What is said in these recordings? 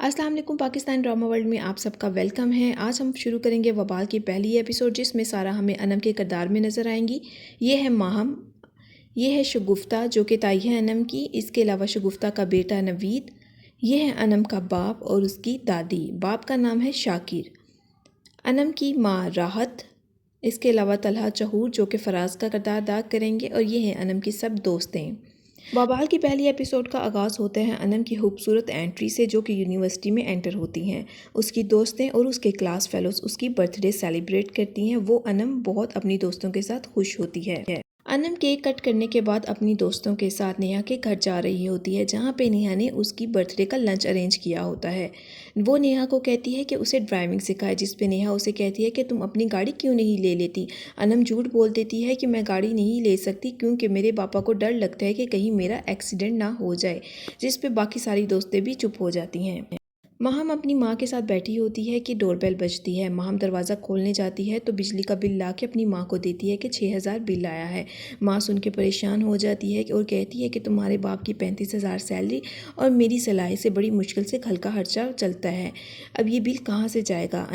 अस्सलाम वालेकुम। Pakistan drama world में आप सबका वेलकम है। आज हम शुरू करेंगे वबाल की पहली एपिसोड, जिसमें सारा हमें अनम के किरदार में नज़र आएंगी। ये है माहम, ये है शगुफ्ता जो कि ताई है अनम की। इसके अलावा शगुफ्ता का बेटा नवीद, ये है अनम का बाप और उसकी दादी। बाप का नाम है शाकिर। अनम की माँ राहत, इसके अलावा तलहा चहूर जो कि फ़राज़ का किरदार अदा करेंगे, और ये हैं अनम की सब दोस्तें। वबाल की पहली एपिसोड का आगाज़ होता है अनम की खूबसूरत एंट्री से, जो कि यूनिवर्सिटी में एंटर होती हैं। उसकी दोस्तें और उसके क्लास फेलोज़ उसकी बर्थडे सेलिब्रेट करती हैं। वो अनम बहुत अपनी दोस्तों के साथ खुश होती है। अनम केक कट करने के बाद अपनी दोस्तों के साथ नेहा के घर जा रही होती है, जहाँ पे नेहा ने उसकी बर्थडे का लंच अरेंज किया होता है। वो नेहा को कहती है कि उसे ड्राइविंग सिखाए, जिस पे नेहा उसे कहती है कि तुम अपनी गाड़ी क्यों नहीं ले लेती। अनम झूठ बोल देती है कि मैं गाड़ी नहीं ले सकती क्योंकि मेरे पापा को डर लगता है कि कहीं मेरा एक्सीडेंट ना हो जाए, जिस पे बाकी सारी दोस्तें भी चुप हो जाती हैं। माहम अपनी माँ के साथ बैठी होती है कि डोरबेल बजती है। माहम दरवाज़ा खोलने जाती है तो बिजली का बिल ला के अपनी माँ को देती है कि 6,000 बिल आया है। माँ सुन के परेशान हो जाती है और कहती है कि तुम्हारे बाप की 35,000 सैलरी और मेरी सलाई से बड़ी मुश्किल से घर का खर्चा चलता है, अब ये बिल कहाँ से जाएगा।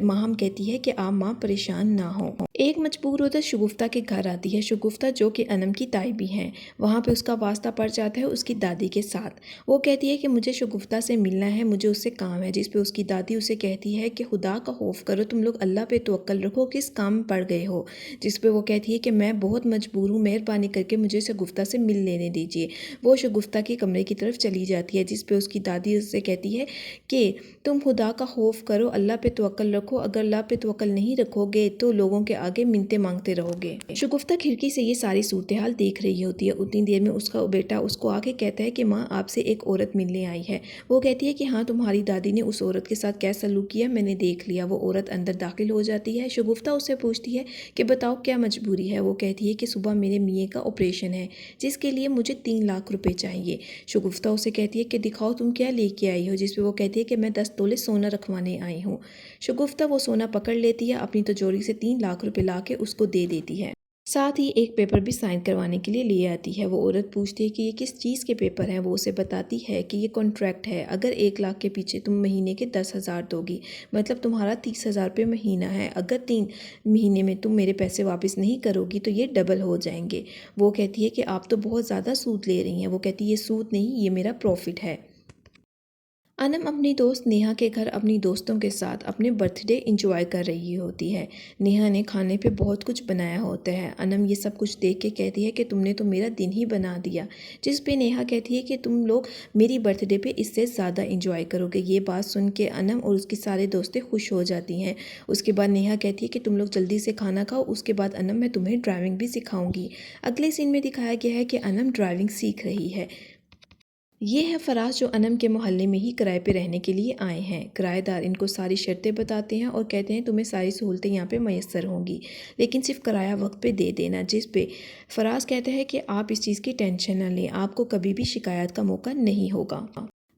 माहम कहती है कि आप माँ परेशान ना हो। एक मजबूर औरत शगुफ्ता के घर आती है। शगुफ्ता जो कि अनम की ताई भी हैं, वहाँ पे उसका वास्ता पड़ जाता है उसकी दादी के साथ। वो कहती है कि मुझे शगुफ्ता से मिलना है, मुझे उससे काम है, जिस पे उसकी दादी उसे कहती है कि खुदा का खौफ करो, तुम लोग अल्लाह पे तवक्कल रखो, किस काम में पड़ गए हो। जिस पे वो कहती है कि मैं बहुत मजबूर हूँ, मेहरबानी करके मुझे शगुफ्ता से मिल लेने दीजिए। वो शगुफ्ता के कमरे की तरफ चली जाती है, जिस पे उसकी दादी उससे कहती है कि तुम खुदा का खौफ करो, अल्लाह पे तवक्कल रखो, अगर अल्लाह पे तवक्कल नहीं रखोगे तो लोगों के आगे मिन्नतें मांगते रहोगे। शगुफ्ता खिड़की से ये सारी सूरत हाल देख रही होती है। उतनी देर में उसका बेटा उसको आके कहता है कि माँ आपसे एक औरत मिलने आई है। वो कहती है कि हाँ, तुम्हारी दादी ने उस औरत के साथ क्या सलूक किया मैंने देख लिया। वो औरत अंदर दाखिल हो जाती है। शगुफ्ता उससे पूछती है कि बताओ क्या मजबूरी है। वो कहती है कि सुबह मेरे मियाँ का ऑपरेशन है, जिसके लिए मुझे 3 लाख रुपए चाहिए। शगुफ्ता उसे कहती है कि दिखाओ तुम क्या लेके आई हो, जिस पे वो कहती है कि मैं 10 तोले सोना रखवाने आई हूँ। शगुफ्ता वो सोना पकड़ लेती है, अपनी तिजोरी से 3 लाख रुपए ला के उसको दे देती है। साथ ही एक पेपर भी साइन करवाने के लिए ले आती है। वो औरत पूछती है कि ये किस चीज़ के पेपर हैं। वो उसे बताती है कि ये कॉन्ट्रैक्ट है, अगर 1 लाख के पीछे तुम महीने के 10,000 दोगी, मतलब तुम्हारा 30,000 रुपये महीना है। अगर 3 महीने में तुम मेरे पैसे वापस नहीं करोगी तो ये डबल हो जाएंगे। वो कहती है कि आप तो बहुत ज़्यादा सूद ले रही हैं। वो कहती है ये सूद नहीं, ये मेरा प्रॉफिट है। अनम अपनी दोस्त नेहा के घर अपनी दोस्तों के साथ अपने बर्थडे इंजॉय कर रही होती है। नेहा ने खाने पे बहुत कुछ बनाया होता है। अनम ये सब कुछ देख के कहती है कि तुमने तो मेरा दिन ही बना दिया, जिस पे नेहा कहती है कि तुम लोग मेरी बर्थडे पे इससे ज़्यादा इंजॉय करोगे। ये बात सुन के अनम और उसकी सारे दोस्तें खुश हो जाती हैं। उसके बाद नेहा कहती है कि तुम लोग जल्दी से खाना खाओ, उसके बाद अनम मैं तुम्हें ड्राइविंग भी सिखाऊंगी। अगले सीन में दिखाया गया है कि अनम ड्राइविंग सीख रही है। ये है फराज जो अनम के मोहल्ले में ही किराए पे रहने के लिए आए हैं। किराएदार इनको सारी शर्तें बताते हैं और कहते हैं तुम्हें सारी सहूलतें यहाँ पे मैसर होंगी, लेकिन सिर्फ किराया वक्त पे दे देना। जिस पे फराज कहता है कि आप इस चीज़ की टेंशन ना लें, आपको कभी भी शिकायत का मौका नहीं होगा।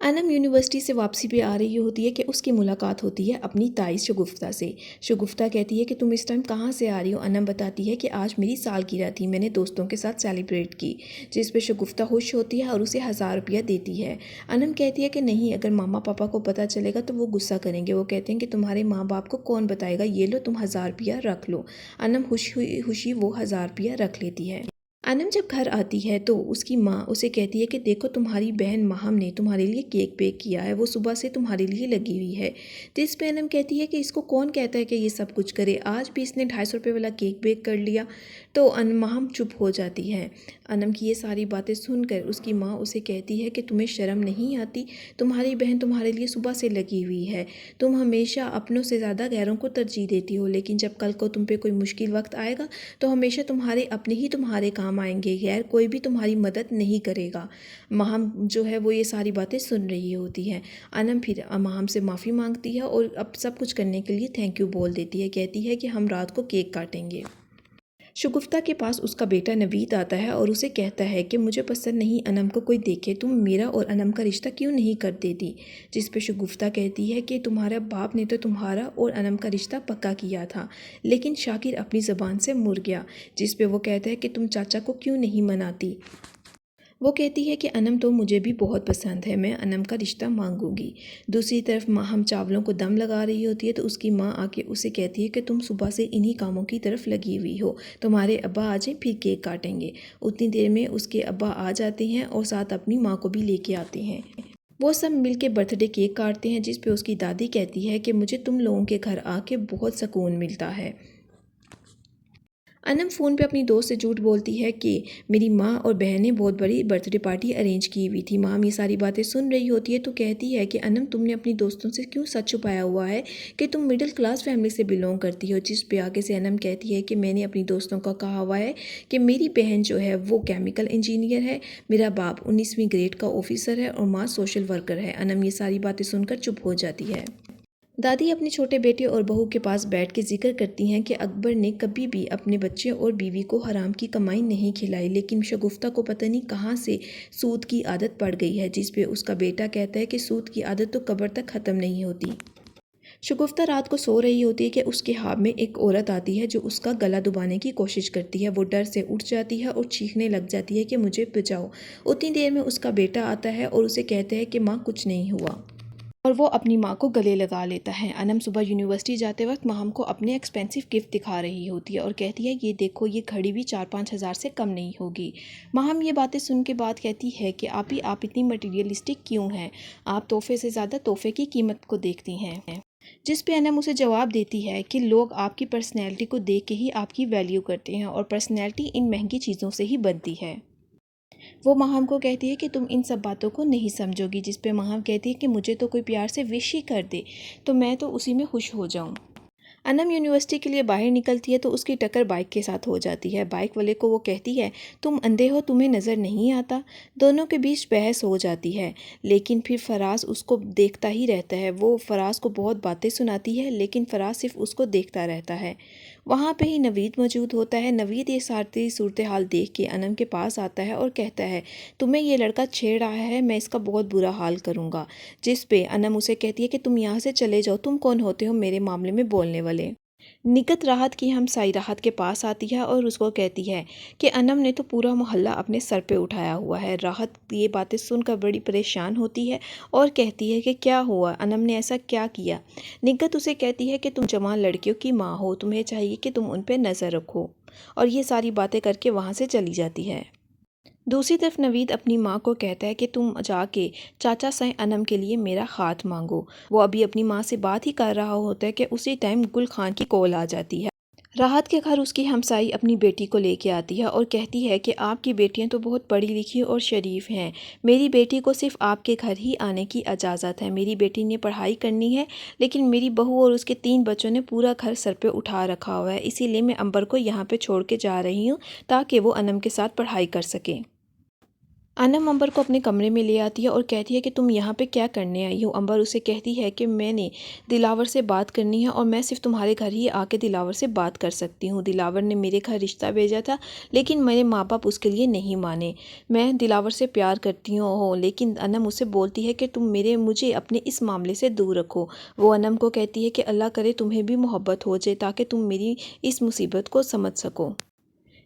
अनम यूनिवर्सिटी से वापसी पे आ रही होती है कि उसकी मुलाकात होती है अपनी ताई शगुफ्ता से। शगुफ्ता कहती है कि तुम इस टाइम कहाँ से आ रही हो। अनम बताती है कि आज मेरी सालगिरह थी, मैंने दोस्तों के साथ सेलिब्रेट की। जिस पे शगुफ्ता खुश होती है और उसे 1,000 रुपया देती है। अनम कहती है कि नहीं, अगर मामा पापा को पता चलेगा तो वो गुस्सा करेंगे। वो कहते हैं कि तुम्हारे माँ बाप को कौन बताएगा, ये लो तुम 1,000 रुपया रख लो। अनम खुशी वो 1,000 रुपया रख लेती है। अनम जब घर आती है तो उसकी माँ उसे कहती है कि देखो तुम्हारी बहन माहम ने तुम्हारे लिए केक बेक किया है, वो सुबह से तुम्हारे लिए लगी हुई है। तो इस पे अनम कहती है कि इसको कौन कहता है कि ये सब कुछ करे, आज भी इसने 250 रुपये वाला केक बेक कर लिया। तो माहम चुप हो जाती है। अनम की ये सारी बातें सुनकर उसकी माँ उसे कहती है कि तुम्हें शर्म नहीं आती, तुम्हारी बहन तुम्हारे लिए सुबह से लगी हुई है, तुम हमेशा अपनों से ज़्यादा गैरों को तरजीह देती हो, लेकिन जब कल को तुम पे कोई मुश्किल वक्त आएगा तो हमेशा तुम्हारे अपने ही तुम्हारे काम आएंगे, गैर कोई भी तुम्हारी मदद नहीं करेगा। माहम जो है वो ये सारी बातें सुन रही होती है। अनम फिर माहम से माफ़ी मांगती है और अब सब कुछ करने के लिए थैंक यू बोल देती है। कहती है कि हम रात को केक काटेंगे। शगुफ्ता के पास उसका बेटा नवीद आता है और उसे कहता है कि मुझे पसंद नहीं अनम को कोई देखे, तुम मेरा और अनम का रिश्ता क्यों नहीं कर देती। जिस पे शगुफ्ता कहती है कि तुम्हारा बाप ने तो तुम्हारा और अनम का रिश्ता पक्का किया था, लेकिन शाकिर अपनी ज़बान से मुड़ गया। जिस पे वो कहता है कि तुम चाचा को क्यों नहीं मनाती। وہ کہتی ہے کہ انم تو مجھے بھی بہت پسند ہے، میں انم کا رشتہ مانگوں گی۔ دوسری طرف ماہم چاولوں کو دم لگا رہی ہوتی ہے تو اس کی ماں آ کے اسے کہتی ہے کہ تم صبح سے انہی کاموں کی طرف لگی ہوئی ہو، تمہارے ابا آ جائیں پھر کیک کاٹیں گے۔ اتنی دیر میں اس کے ابا آ جاتے ہیں اور ساتھ اپنی ماں کو بھی لے کے آتے ہیں۔ وہ سب مل کے برتھ ڈے کیک کاٹتے ہیں، جس پہ اس کی دادی کہتی ہے کہ مجھے تم لوگوں کے گھر آ کے بہت سکون ملتا ہے۔ انم فون پہ اپنی دوست سے جھوٹ بولتی ہے کہ میری ماں اور بہن نے بہت بڑی برتھ ڈے پارٹی ارینج کی ہوئی تھی۔ ماں یہ ساری باتیں سن رہی ہوتی ہے تو کہتی ہے کہ انم تم نے اپنی دوستوں سے کیوں سچ چھپایا ہوا ہے کہ تم مڈل کلاس فیملی سے بلونگ کرتی ہو، جس پہ آگے سے انم کہتی ہے کہ میں نے اپنی دوستوں کا کہا ہوا ہے کہ میری بہن جو ہے وہ کیمیکل انجینئر ہے، میرا باپ 19ویں گریڈ کا آفیسر ہے اور ماں سوشل ورکر ہے۔ انم یہ ساری باتیں سن کر چپ ہو جاتی ہے۔ دادی اپنے چھوٹے بیٹے اور بہو کے پاس بیٹھ کے ذکر کرتی ہیں کہ اکبر نے کبھی بھی اپنے بچے اور بیوی کو حرام کی کمائی نہیں کھلائی، لیکن شگفتہ کو پتہ نہیں کہاں سے سود کی عادت پڑ گئی ہے، جس پہ اس کا بیٹا کہتا ہے کہ سود کی عادت تو قبر تک ختم نہیں ہوتی۔ شگفتہ رات کو سو رہی ہوتی ہے کہ اس کے خواب میں ایک عورت آتی ہے جو اس کا گلا دبانے کی کوشش کرتی ہے۔ وہ ڈر سے اٹھ جاتی ہے اور چیخنے لگ جاتی ہے کہ مجھے بچاؤ۔ اتنی دیر میں اس کا بیٹا آتا ہے اور اسے کہتا ہے کہ ماں کچھ نہیں ہوا، اور وہ اپنی ماں کو گلے لگا لیتا ہے۔ انم صبح یونیورسٹی جاتے وقت ماہم کو اپنے ایکسپینسو گفٹ دکھا رہی ہوتی ہے اور کہتی ہے یہ دیکھو، یہ گھڑی بھی 4-5 ہزار سے کم نہیں ہوگی۔ ماہم یہ باتیں سن کے بعد کہتی ہے کہ آپ اتنی مٹیریلسٹک کیوں ہیں؟ آپ تحفے سے زیادہ تحفے کی قیمت کو دیکھتی ہیں۔ جس پہ انم اسے جواب دیتی ہے کہ لوگ آپ کی پرسنالٹی کو دیکھ کے ہی آپ کی ویلیو کرتے ہیں اور پرسنالٹی ان مہنگی چیزوں سے ہی بنتی ہے۔ وہ ماہم کو کہتی ہے کہ تم ان سب باتوں کو نہیں سمجھو گی، جس پہ ماہم کہتی ہے کہ مجھے تو کوئی پیار سے وش ہی کر دے تو میں تو اسی میں خوش ہو جاؤں۔ انم یونیورسٹی کے لیے باہر نکلتی ہے تو اس کی ٹکر بائک کے ساتھ ہو جاتی ہے۔ بائک والے کو وہ کہتی ہے تم اندھے ہو، تمہیں نظر نہیں آتا؟ دونوں کے بیچ بحث ہو جاتی ہے، لیکن پھر فراز اس کو دیکھتا ہی رہتا ہے۔ وہ فراز کو بہت باتیں سناتی ہے لیکن فراز صرف اس کو دیکھتا رہتا ہے۔ وہاں پہ ہی نوید موجود ہوتا ہے۔ نوید یہ ساری صورتحال دیکھ کے انم کے پاس آتا ہے اور کہتا ہے تمہیں یہ لڑکا چھیڑ رہا ہے، میں اس کا بہت برا حال کروں گا۔ جس پہ انم اسے کہتی ہے کہ تم یہاں سے چلے جاؤ، تم کون ہوتے ہو میرے معاملے میں بولنے والے؟ نکت راحت کی ہمسائی راحت کے پاس آتی ہے اور اس کو کہتی ہے کہ انم نے تو پورا محلہ اپنے سر پہ اٹھایا ہوا ہے۔ راحت یہ باتیں سن کر بڑی پریشان ہوتی ہے اور کہتی ہے کہ کیا ہوا، انم نے ایسا کیا کیا؟ نکت اسے کہتی ہے کہ تم جوان لڑکیوں کی ماں ہو، تمہیں چاہیے کہ تم ان پہ نظر رکھو، اور یہ ساری باتیں کر کے وہاں سے چلی جاتی ہے۔ دوسری طرف نوید اپنی ماں کو کہتا ہے کہ تم جا کے چاچا سائیں انم کے لیے میرا ہاتھ مانگو۔ وہ ابھی اپنی ماں سے بات ہی کر رہا ہوتا ہے کہ اسی ٹائم گل خان کی کال آ جاتی ہے۔ راحت کے گھر اس کی ہمسائی اپنی بیٹی کو لے کے آتی ہے اور کہتی ہے کہ آپ کی بیٹیاں تو بہت پڑھی لکھی اور شریف ہیں، میری بیٹی کو صرف آپ کے گھر ہی آنے کی اجازت ہے۔ میری بیٹی نے پڑھائی کرنی ہے لیکن میری بہو اور اس کے 3 بچوں نے پورا گھر سر پہ اٹھا رکھا ہوا ہے، اسی لیے میں امبر کو یہاں پہ چھوڑ کے جا رہی ہوں تاکہ وہ انم کے ساتھ پڑھائی کر سکے۔ انم امبر کو اپنے کمرے میں لے آتی ہے اور کہتی ہے کہ تم یہاں پہ کیا کرنے آئی ہو؟ امبر اسے کہتی ہے کہ میں نے دلاور سے بات کرنی ہے اور میں صرف تمہارے گھر ہی آ کے دلاور سے بات کر سکتی ہوں۔ دلاور نے میرے گھر رشتہ بھیجا تھا لیکن میرے ماں باپ اس کے لیے نہیں مانے۔ میں دلاور سے پیار کرتی ہوں لیکن انم اسے بولتی ہے کہ تم مجھے اپنے اس معاملے سے دور رکھو۔ وہ انم کو کہتی ہے کہ اللہ کرے تمہیں بھی محبت ہو جائے تاکہ تم میری اس مصیبت کو سمجھ سکو۔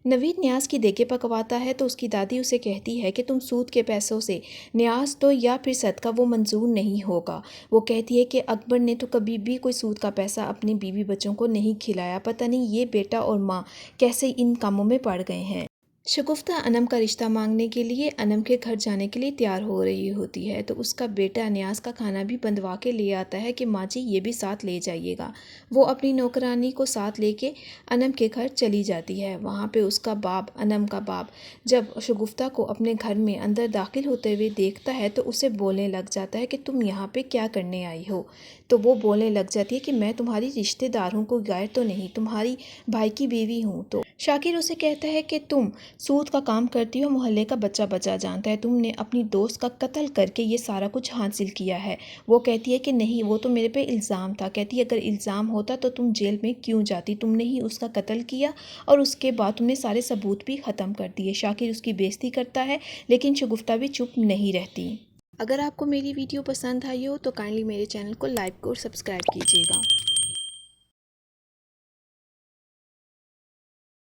نوید نیاز کی دیگیں پکواتا ہے تو اس کی دادی اسے کہتی ہے کہ تم سود کے پیسوں سے نیاز تو یا پھر صدقہ وہ منظور نہیں ہوگا۔ وہ کہتی ہے کہ اکبر نے تو کبھی بھی کوئی سود کا پیسہ اپنے بیوی بچوں کو نہیں کھلایا، پتہ نہیں یہ بیٹا اور ماں کیسے ان کاموں میں پڑ گئے ہیں۔ شگفتہ انم کا رشتہ مانگنے کے لیے انم کے گھر جانے کے لیے تیار ہو رہی ہوتی ہے تو اس کا بیٹا نیاز کا کھانا بھی بندوا کے لے آتا ہے کہ ماں جی یہ بھی ساتھ لے جائیے گا۔ وہ اپنی نوکرانی کو ساتھ لے کے انم کے گھر چلی جاتی ہے۔ وہاں پہ اس کا باپ، انم کا باپ، جب شگفتہ کو اپنے گھر میں اندر داخل ہوتے ہوئے دیکھتا ہے تو اسے بولنے لگ جاتا ہے کہ تم یہاں پہ کیا کرنے آئی ہو؟ تو وہ بولنے لگ جاتی ہے کہ میں تمہاری رشتہ دار ہوں، کوئی غیر تو نہیں، تمہاری بھائی کی بیوی ہوں۔ تو شاکر اسے کہتا ہے کہ تم سود کا کام کرتی ہو، محلے کا بچہ بچہ جانتا ہے، تم نے اپنی دوست کا قتل کر کے یہ سارا کچھ حاصل کیا ہے۔ وہ کہتی ہے کہ نہیں، وہ تو میرے پہ الزام تھا۔ کہتی ہے اگر الزام ہوتا تو تم جیل میں کیوں جاتی؟ تم نے ہی اس کا قتل کیا اور اس کے بعد تم نے سارے ثبوت بھی ختم کر دیے۔ شاکر اس کی بےعزتی کرتا ہے لیکن شگفتہ بھی چپ نہیں رہتی۔ اگر آپ کو میری ویڈیو پسند آئی ہو تو کائنڈلی میرے چینل کو لائک اور سبسکرائب کیجیے گا۔